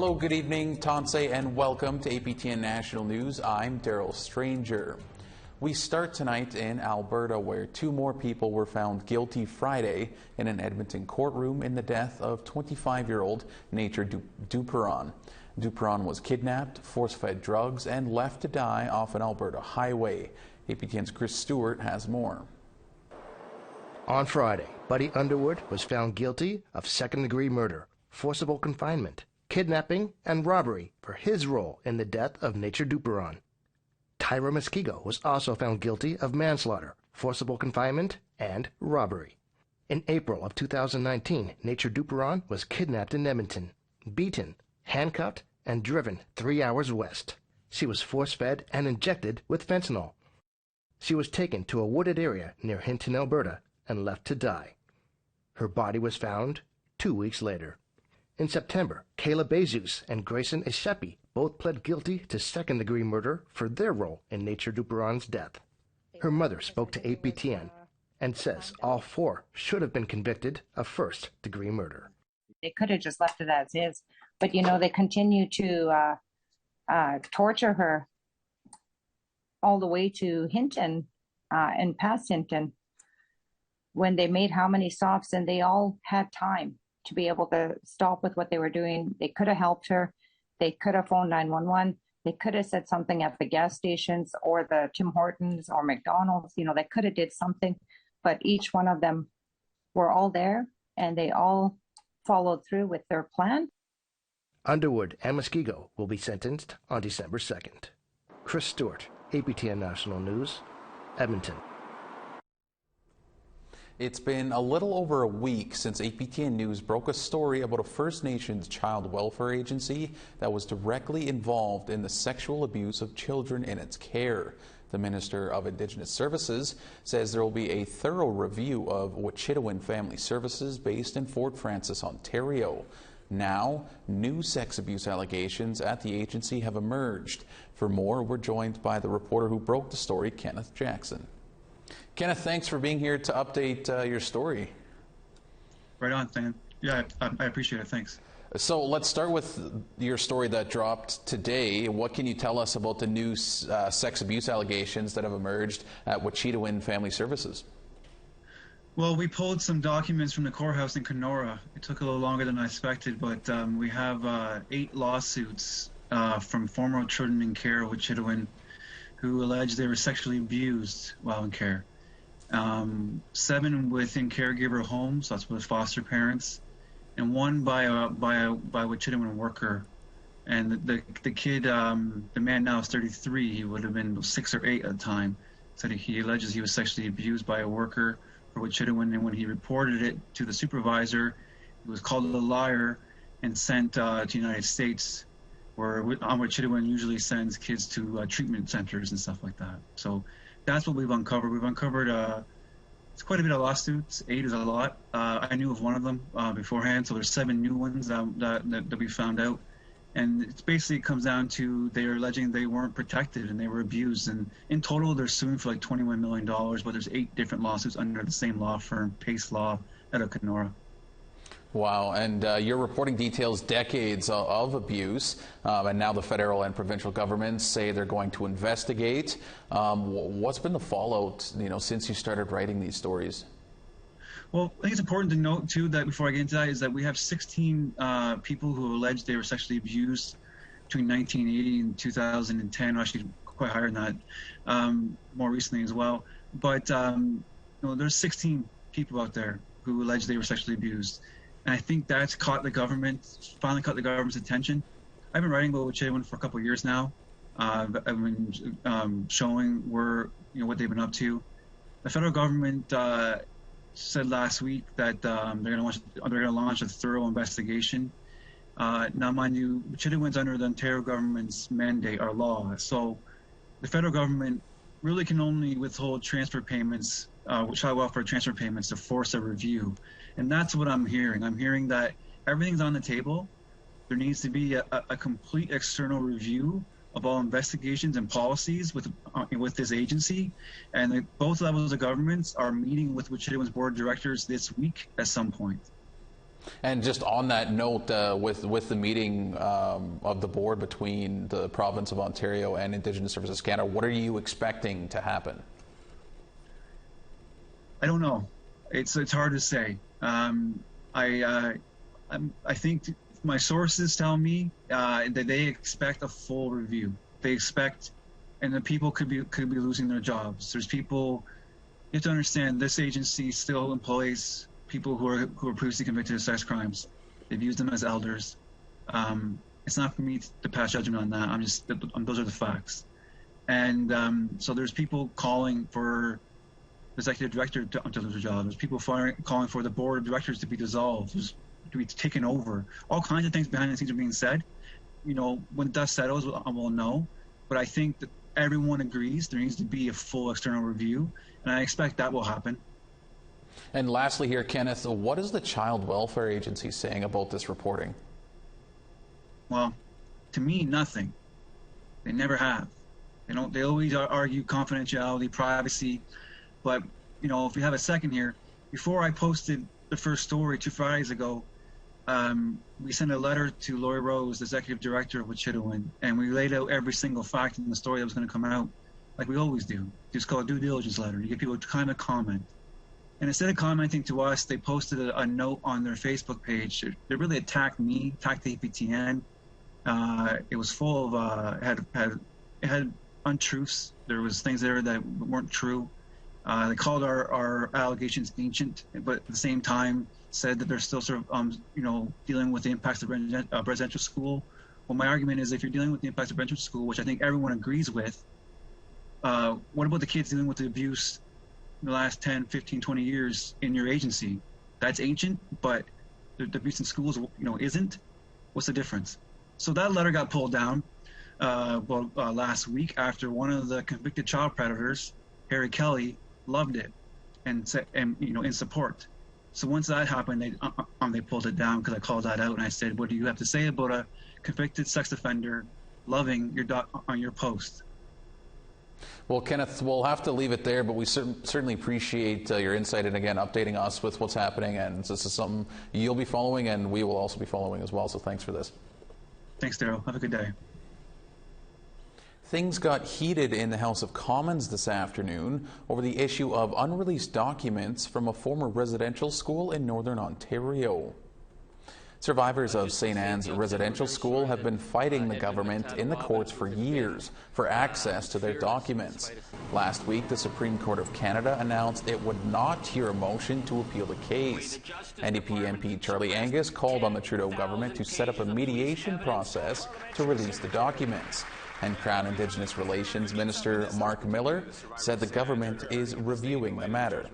Hello, good evening, Tansei, and welcome to APTN National News. I'm Daryl Stranger. We start tonight in Alberta, where two more people were found guilty Friday in an Edmonton courtroom in the death of 25-year-old Nature Duperon. Duperon was kidnapped, force-fed drugs, and left to die off an Alberta highway. APTN's Chris Stewart has more. On Friday, Buddy Underwood was found guilty of second-degree murder, forcible confinement, kidnapping, and robbery for his role in the death of Nature Duperon. Tyra Muskego was also found guilty of manslaughter, forcible confinement, and robbery. In April of 2019, Nature Duperon was kidnapped in Edmonton, beaten, handcuffed, and driven 3 hours west. She was force-fed and injected with fentanyl. She was taken to a wooded area near Hinton, Alberta, and left to die. Her body was found 2 weeks later. In September, Kayla Bezus and Grayson Eshepi both pled guilty to second-degree murder for their role in Nature Duperon's death. Her mother spoke to APTN and says all four should have been convicted of first-degree murder. They could have just left it as is, but they continue to torture her all the way to Hinton and past Hinton. When they made how many stops, and they all had time to be able to stop with what they were doing. They could have helped her. They could have phoned 911. They could have said something at the gas stations or the Tim Hortons or McDonald's. They could have did something, but each one of them were all there, and they all followed through with their plan. Underwood and Muskego will be sentenced on December 2nd. Chris Stewart, APTN National News, Edmonton. It's been a little over a week since APTN News broke a story about a First Nations child welfare agency that was directly involved in the sexual abuse of children in its care. The Minister of Indigenous Services says there will be a thorough review of Wet'suwet'en Family Services based in Fort Frances, Ontario. Now, new sex abuse allegations at the agency have emerged. For more, we're joined by the reporter who broke the story, Kenneth Jackson. Kenneth, thanks for being here to update your story. Right on, Stan. Yeah, I appreciate it. Thanks. So let's start with your story that dropped today. What can you tell us about the new sex abuse allegations that have emerged at Wet'suwet'en Family Services? Well, we pulled some documents from the courthouse in Kenora. It took a little longer than I expected, but we have 8 lawsuits from former children in care at Wet'suwet'en who allege they were sexually abused while in care. 7 within caregiver homes, that's with foster parents, and 1 by Wet'suwet'en worker. And the kid, the man now is 33. He would have been 6 or 8 at the time. Said he alleges he was sexually abused by a worker for Wet'suwet'en, and when he reported it to the supervisor, he was called a liar and sent to the United States, where Wet'suwet'en usually sends kids to treatment centers and stuff like that. So that's what we've uncovered. We've uncovered it's quite a bit of lawsuits. 8 is a lot. I knew of one of them beforehand, so there's 7 new ones that we found out. And it basically comes down to they're alleging they weren't protected and they were abused. And in total, they're suing for like $21 million, but there's 8 different lawsuits under the same law firm, Pace Law, out of Kenora. Wow, and you're reporting details decades of abuse, and now the federal and provincial governments say they're going to investigate. What's been the fallout, since you started writing these stories? Well, I think it's important to note, too, that before I get into that, is that we have 16 people who allege they were sexually abused between 1980 and 2010, actually quite higher than that, more recently as well. But there's 16 people out there who allege they were sexually abused. And I think that's finally caught the government's attention. I've been writing about Wet'suwet'en for a couple of years now. I've been showing what they've been up to. The federal government said last week that they're going to launch a thorough investigation. Now, mind you, Wet'suwet'en's under the Ontario government's mandate, our law. So the federal government really can only withhold transfer payments, child welfare transfer payments, to force a review. And that's what I'm hearing. I'm hearing that everything's on the table. There needs to be a complete external review of all investigations and policies with this agency. And both levels of governments are meeting with Wet'suwet'en's board of directors this week at some point. And just on that note, with the meeting of the board between the province of Ontario and Indigenous Services Canada, what are you expecting to happen? I don't know. It's hard to say. I think my sources tell me that they expect a full review. They expect, and the people could be losing their jobs. There's people. You have to understand, this agency still employs people who are previously convicted of sex crimes. They've used them as elders. It's not for me to pass judgment on that. Those are the facts. And so there's people calling for the executive director to lose a job. There's people calling for the board of directors to be dissolved, to be taken over. All kinds of things behind the scenes are being said. You know, when dust settles, we'll know. But I think that everyone agrees there needs to be a full external review, and I expect that will happen. And lastly here, Kenneth, what is the Child Welfare Agency saying about this reporting? Well, to me, nothing. They never have. They always argue confidentiality, privacy. But, you know, if we have a second here, before I posted the first story 2 Fridays ago, we sent a letter to Lori Rose, the executive director of Wichita, and we laid out every single fact in the story that was going to come out, like we always do. It's called a due diligence letter. You get people to kind of comment. And instead of commenting to us, they posted a note on their Facebook page. They really attacked me, attacked the APTN. It was full of, it had untruths. There was things there that weren't true. They called our allegations ancient, but at the same time said that they're still sort of, you know, dealing with the impacts of residential school. Well, my argument is if you're dealing with the impacts of residential school, which I think everyone agrees with, what about the kids dealing with the abuse in the last 10, 15, 20 years in your agency? That's ancient, but the abuse in schools, you know, isn't. What's the difference? So that letter got pulled down last week after one of the convicted child predators, Harry Kelly, loved it and said, and you know, in support. So once that happened, they pulled it down because I called that out and I said, what do you have to say about a convicted sex offender loving your on your post? Well, Kenneth, we'll have to leave it there, but we certainly appreciate your insight and, again, updating us with what's happening. And this is something you'll be following and we will also be following as well. So thanks for this. Thanks, Daryl. Have a good day. Things got heated in the House of Commons this afternoon over the issue of unreleased documents from a former residential school in Northern Ontario. Survivors of St. Anne's Residential School have been fighting the government in the courts for years for access to their documents. Last week, the Supreme Court of Canada announced it would not hear a motion to appeal the case. NDP MP Charlie Angus called on the Trudeau government to set up a mediation process to release the documents. And Crown Indigenous Relations Minister Mark Miller said the government is reviewing the matter.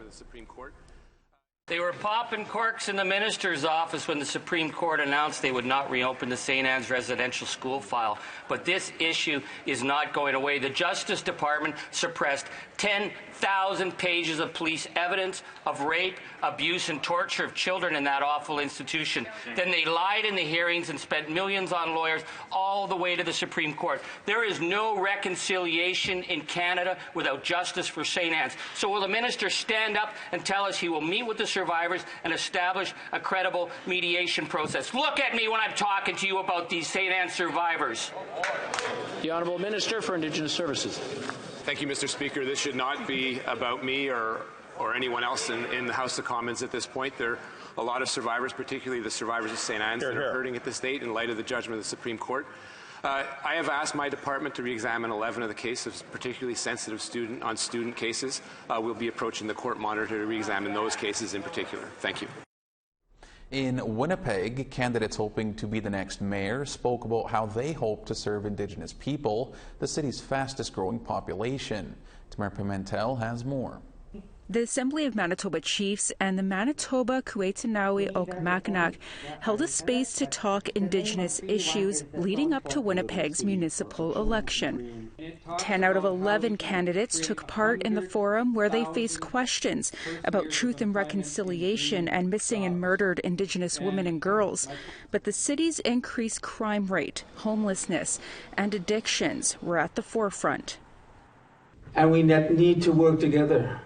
They were popping corks in the minister's office when the Supreme Court announced they would not reopen the St. Anne's residential school file. But this issue is not going away. The Justice Department suppressed 10,000 pages of police evidence of rape, abuse, and torture of children in that awful institution. Then they lied in the hearings and spent millions on lawyers all the way to the Supreme Court. There is no reconciliation in Canada without justice for St. Anne's. So will the minister stand up and tell us he will meet with the survivors and establish a credible mediation process? Look at me when I'm talking to you about these St. Anne's survivors. The Honourable Minister for Indigenous Services. Thank you, Mr. Speaker. This should not be about me or anyone else in the House of Commons at this point. There are a lot of survivors, particularly the survivors of St. Anne's, that are hurting at this date in light of the judgment of the Supreme Court. I have asked my department to re-examine 11 of the cases, particularly sensitive student cases. We'll be approaching the court monitor to re-examine those cases in particular. Thank you. In Winnipeg, candidates hoping to be the next mayor spoke about how they hope to serve Indigenous people, the city's fastest growing population. Tamara Pimentel has more. The Assembly of Manitoba Chiefs and the Manitoba Kuetenaway Okmakanak held a space to talk Indigenous issues leading up to Winnipeg's municipal election. 10 out of 11 candidates took part in the forum where they faced questions about truth and reconciliation and missing and murdered Indigenous women and girls. But the city's increased crime rate, homelessness, and addictions were at the forefront. And we need to work together,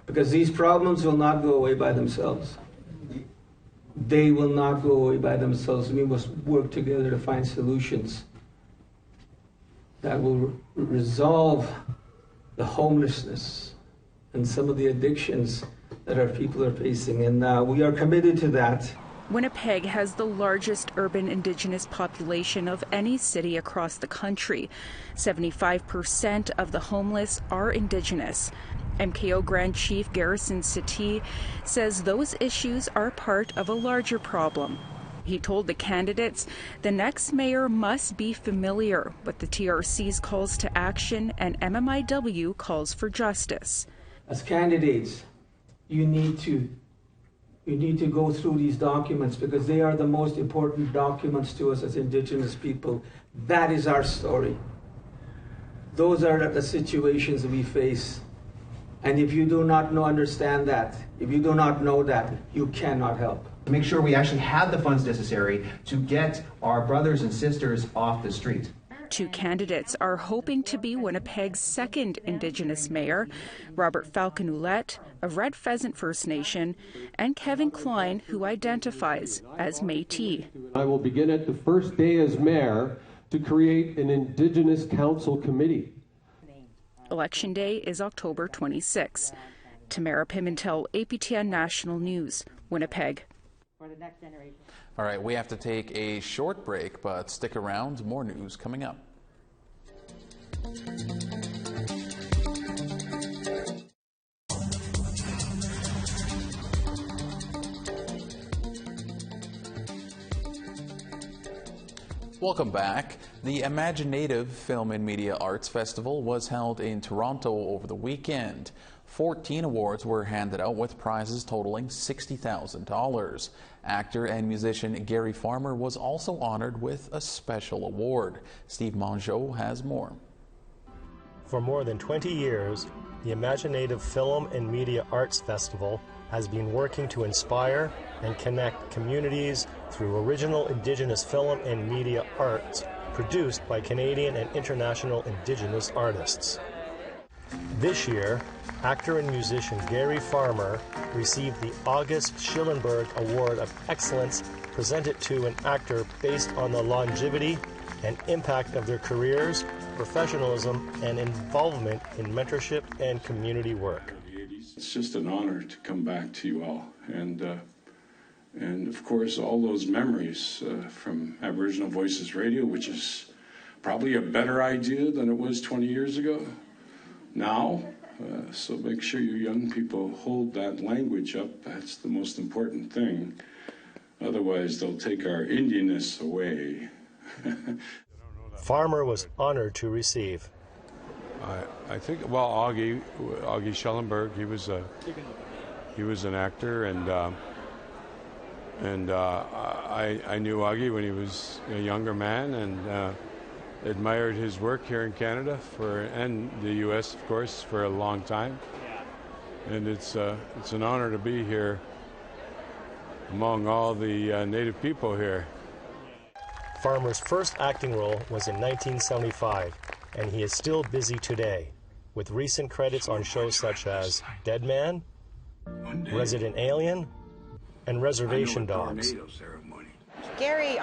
because these problems will not go away by themselves. they will not go away by themselves. We must work together to find solutions that will resolve the homelessness and some of the addictions that our people are facing, and we are committed to that. Winnipeg has the largest urban Indigenous population of any city across the country. 75% of the homeless are Indigenous. MKO Grand Chief Garrison Settee says those issues are part of a larger problem. He told the candidates the next mayor must be familiar with the TRC's calls to action and MMIW calls for justice. As candidates, you need to go through these documents because they are the most important documents to us as Indigenous people. That is our story. Those are the situations we face. And if you do not understand that, if you do not know that, you cannot help. Make sure we actually have the funds necessary to get our brothers and sisters off the street. Two candidates are hoping to be Winnipeg's second Indigenous mayor, Robert Falcon-Ouellette of Red Pheasant First Nation, and Kevin Klein, who identifies as Métis. I will begin at the first day as mayor to create an Indigenous Council Committee. Election Day is October 26. Tamara Pimentel, APTN National News, Winnipeg. All right, we have to take a short break, but stick around. More news coming up. Welcome back. The Imaginative Film and Media Arts Festival was held in Toronto over the weekend. 14 awards were handed out with prizes totaling $60,000. Actor and musician Gary Farmer was also honored with a special award. Steve Mongeau has more. For more than 20 years, the Imaginative Film and Media Arts Festival has been working to inspire and connect communities through original Indigenous film and media arts produced by Canadian and international Indigenous artists. This year, actor and musician Gary Farmer received the August Schillenberg Award of Excellence presented to an actor based on the longevity and impact of their careers, professionalism, and involvement in mentorship and community work. It's just an honor to come back to you all, and of course all those memories from Aboriginal Voices Radio, which is probably a better idea than it was 20 years ago now. So make sure you young people hold that language up. That's the most important thing. Otherwise, they'll take our Indianness away. Farmer was honored to receive. I think, well, Augie Schellenberg, he was an actor, and I knew Augie when he was a younger man, and admired his work here in Canada and the U.S. of course for a long time, and it's an honor to be here among all the Native people here. Farmer's first acting role was in 1975, and he is still busy today, with recent credits on shows such as Dead Man, Resident Alien, and Reservation Dogs. Gary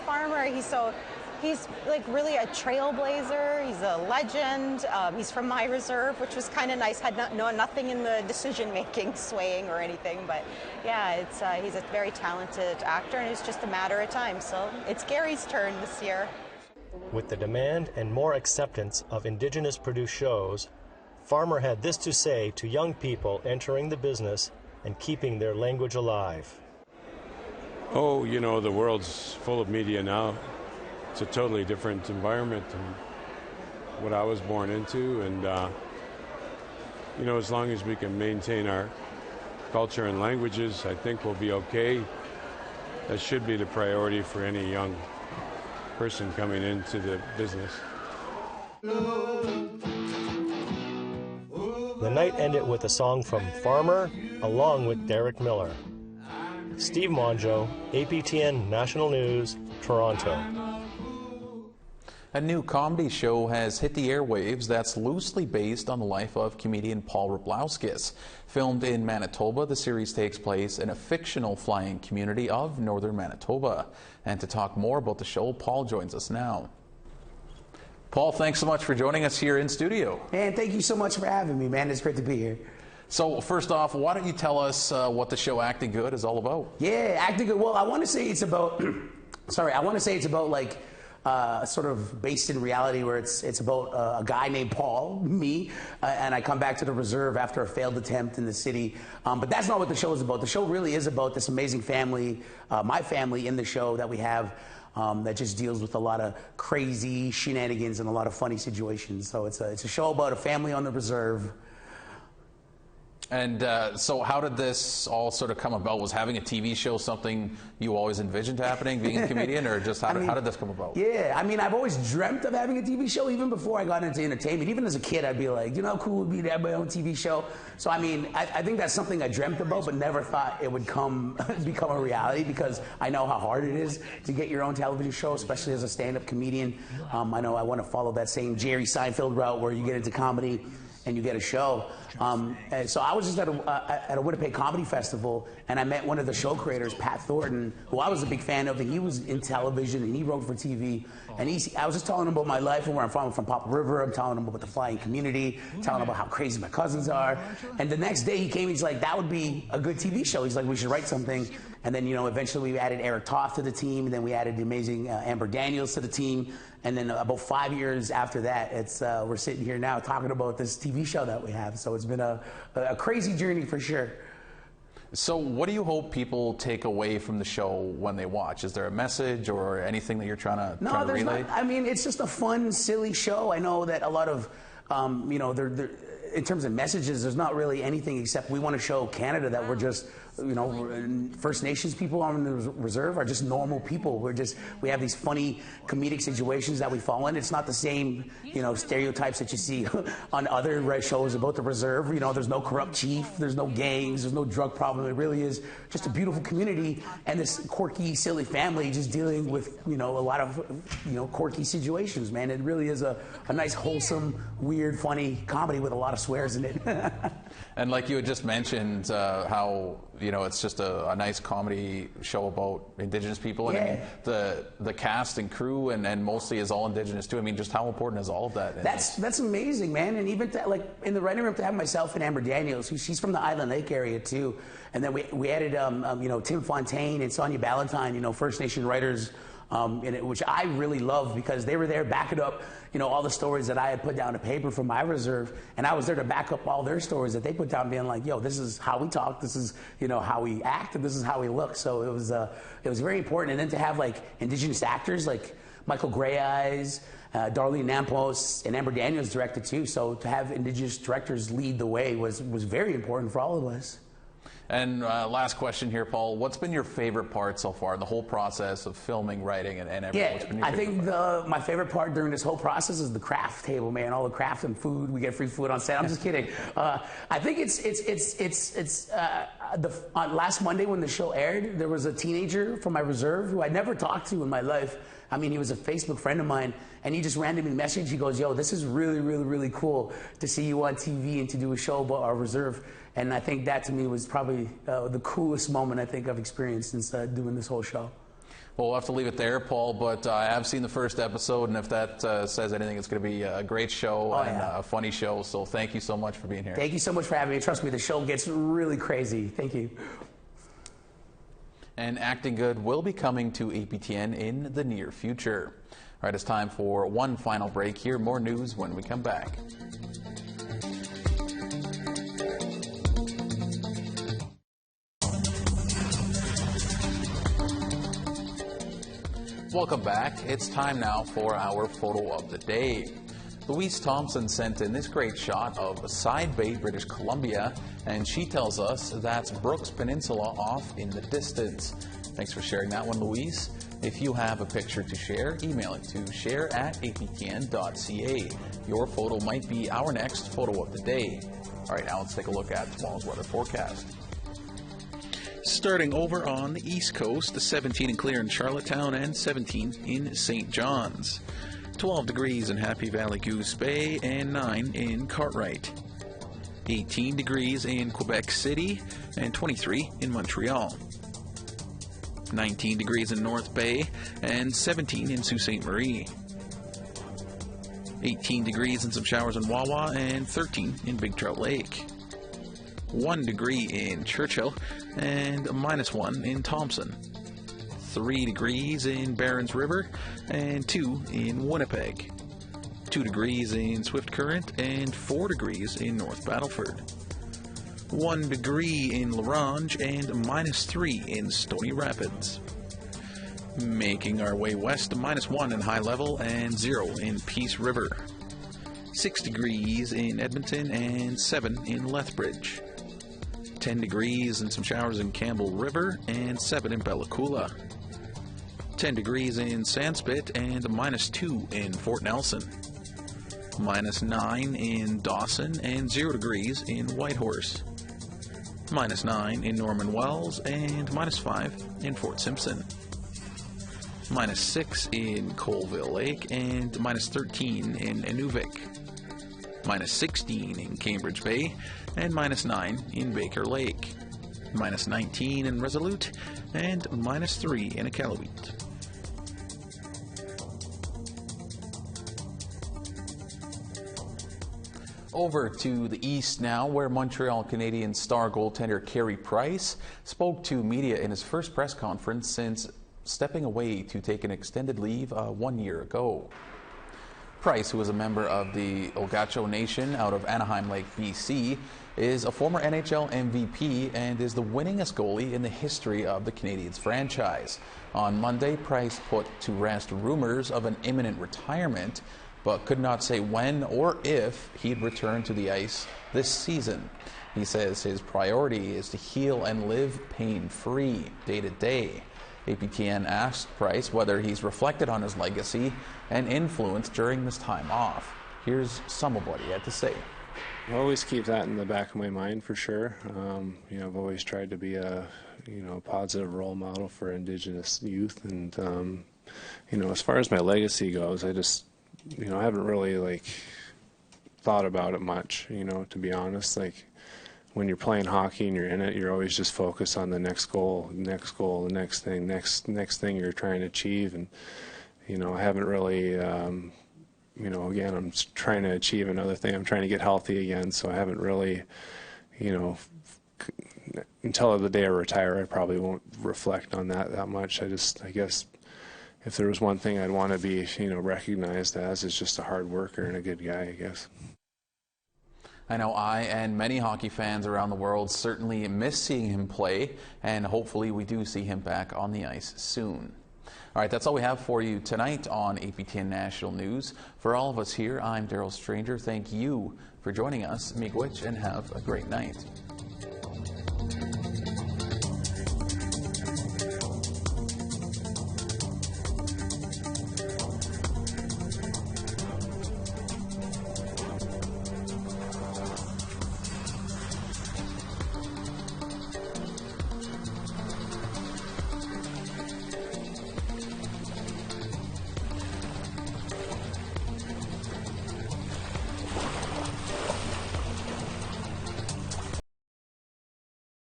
Farmer, he's like really a trailblazer. He's a legend. He's from my reserve, which was kind of nice. Had nothing in the decision-making swaying or anything, but yeah, he's a very talented actor, and it's just a matter of time. So it's Gary's turn this year. With the demand and more acceptance of Indigenous-produced shows, Farmer had this to say to young people entering the business and keeping their language alive. Oh, you know, the world's full of media now. It's a totally different environment than what I was born into, and you know, as long as we can maintain our culture and languages, I think we'll be okay. That should be the priority for any young person coming into the business. The night ended with a song from Farmer, along with Derek Miller. Steve Mongeau, APTN National News, Toronto. A new comedy show has hit the airwaves that's loosely based on the life of comedian Paul Rublauskis. Filmed in Manitoba, the series takes place in a fictional flying community of northern Manitoba. And to talk more about the show, Paul joins us now. Paul, thanks so much for joining us here in studio. Man, thank you so much for having me, man. It's great to be here. So first off, why don't you tell us what the show Acting Good is all about? Yeah, Acting Good. Well, I want to say it's about, like, sort of based in reality, where it's about a guy named Paul, me, and I come back to the reserve after a failed attempt in the city. But that's not what the show is about. The show really is about this amazing family, my family in the show that we have, that just deals with a lot of crazy shenanigans and a lot of funny situations. So it's a show about a family on the reserve. And so how did this all sort of come about? Was having a TV show something you always envisioned happening, being a comedian, or just how did this come about? Yeah, I mean, I've always dreamt of having a TV show. Even before I got into entertainment, even as a kid, I'd be like, you know how cool it would be to have my own TV show? So, I mean, I think that's something I dreamt about, but never thought it would become a reality, because I know how hard it is to get your own television show, especially as a stand-up comedian. I know I want to follow that same Jerry Seinfeld route where you get into comedy and you get a show. And so I was just at a Winnipeg Comedy Festival, and I met one of the show creators, Pat Thornton, who I was a big fan of, and he was in television, and he wrote for TV. And I was just telling him about my life and where I'm from Poplar River. I'm telling him about the flying community, telling him about how crazy my cousins are. And the next day he came, he's like, that would be a good TV show. He's like, we should write something. And then, eventually we added Eric Toth to the team, and then we added the amazing Amber Daniels to the team. And then about 5 years after that, we're sitting here now talking about this TV show that we have. So it's been a crazy journey for sure. So what do you hope people take away from the show when they watch? Is there a message or anything that you're trying to relay? Not. I mean, it's just a fun, silly show. I know that a lot of, in terms of messages, there's not really anything except we want to show Canada that we're just, First Nations people on the reserve are just normal people. We have these funny comedic situations that we fall in. It's not the same, stereotypes that you see on other shows about the reserve. There's no corrupt chief, there's no gangs, there's no drug problem. It really is just a beautiful community and this quirky, silly family just dealing with, a lot of, quirky situations, man. It really is a nice, wholesome, weird, funny comedy with a lot of swears in it. And like you had just mentioned, how it's just a nice comedy show about Indigenous people, and yeah. I mean, the cast and crew and mostly is all Indigenous too. I mean, just how important is all of that? That's amazing, man. And even in the writing room to have myself and Amber Daniels, she's from the Island Lake area too, and then we added Tim Fontaine and Sonia Ballantyne, First Nation writers. Which I really love, because they were there backing up, all the stories that I had put down to paper from my reserve, and I was there to back up all their stories that they put down, being like, yo, this is how we talk, this is, how we act, and this is how we look. So it was very important. And then to have Indigenous actors like Michael Grey Eyes, Darlene Nampos, and Amber Daniels directed too. So to have Indigenous directors lead the way was very important for all of us. And last question here, Paul. What's been your favorite part so far, the whole process of filming, writing, and everything? Yeah, I think my favorite part during this whole process is the craft table, man. All the craft and food. We get free food on set. I'm just kidding. I think last Monday when the show aired, there was a teenager from my reserve who I never talked to in my life. I mean, he was a Facebook friend of mine, and he just randomly messaged. He goes, yo, this is really, really, really cool to see you on TV and to do a show about our reserve. And I think that to me was probably the coolest moment I think I've experienced since doing this whole show. Well, we'll have to leave it there, Paul, but I have seen the first episode, and if that says anything, it's going to be a great show a funny show. So thank you so much for being here. Thank you so much for having me. Trust me, the show gets really crazy. Thank you. And Acting Good will be coming to APTN in the near future. All right, it's time for one final break here. More news when we come back. Welcome back. It's time now for our photo of the day. Louise Thompson sent in this great shot of Side Bay, British Columbia, and she tells us that's Brooks Peninsula off in the distance. Thanks for sharing that one, Louise. If you have a picture to share, email it to share@aptn.ca. Your photo might be our next photo of the day. All right, now let's take a look at tomorrow's weather forecast. Starting over on the East Coast, the 17 and clear in Charlottetown and 17 in St. John's. 12 degrees in Happy Valley Goose Bay, and 9 in Cartwright. 18 degrees in Quebec City, and 23 in Montreal. 19 degrees in North Bay, and 17 in Sault Ste. Marie. 18 degrees and some showers in Wawa, and 13 in Big Trout Lake. 1 degree in Churchill, and -1 in Thompson. 3 degrees in Barons River, and 2 in Winnipeg. 2 degrees in Swift Current, and 4 degrees in North Battleford. 1 degree in La Ronge, and -3 in Stony Rapids. Making our way west, -1 in High Level, and 0 in Peace River. 6 degrees in Edmonton, and 7 in Lethbridge. 10 degrees and some showers in Campbell River, and 7 in Bella Coola. 10 degrees in Sandspit, and -2 in Fort Nelson. -9 in Dawson, and 0 degrees in Whitehorse. -9 in Norman Wells, and -5 in Fort Simpson. -6 in Colville Lake, and -13 in Inuvik. -16 in Cambridge Bay, and -9 in Baker Lake. -19 in Resolute, and -3 in Iqaluit. Over to the east now, where Montreal Canadiens star goaltender Carey Price spoke to media in his first press conference since stepping away to take an extended leave 1 year ago. Price, who is a member of the Ogacho Nation out of Anaheim Lake, BC, is a former NHL MVP and is the winningest goalie in the history of the Canadiens franchise. On Monday, Price put to rest rumors of an imminent retirement, but could not say when or if he'd return to the ice this season. He says his priority is to heal and live pain-free day to day. APTN asked Price whether he's reflected on his legacy and influence during this time off. Here's some of what he had to say. I always keep that in the back of my mind for sure. I've always tried to be a positive role model for Indigenous youth, and as far as my legacy goes, I just I haven't really thought about it much. To be honest, when you're playing hockey and you're in it, you're always just focused on the next goal, the next thing, next thing you're trying to achieve, and I haven't really. Again, I'm trying to achieve another thing. I'm trying to get healthy again, so I haven't really, until the day I retire, I probably won't reflect on that much. I guess, if there was one thing I'd want to be, recognized as, is just a hard worker and a good guy, I guess. I know I and many hockey fans around the world certainly miss seeing him play, and hopefully we do see him back on the ice soon. All right, that's all we have for you tonight on APTN National News. For all of us here, I'm Daryl Stranger. Thank you for joining us. Miigwech, and have a great night.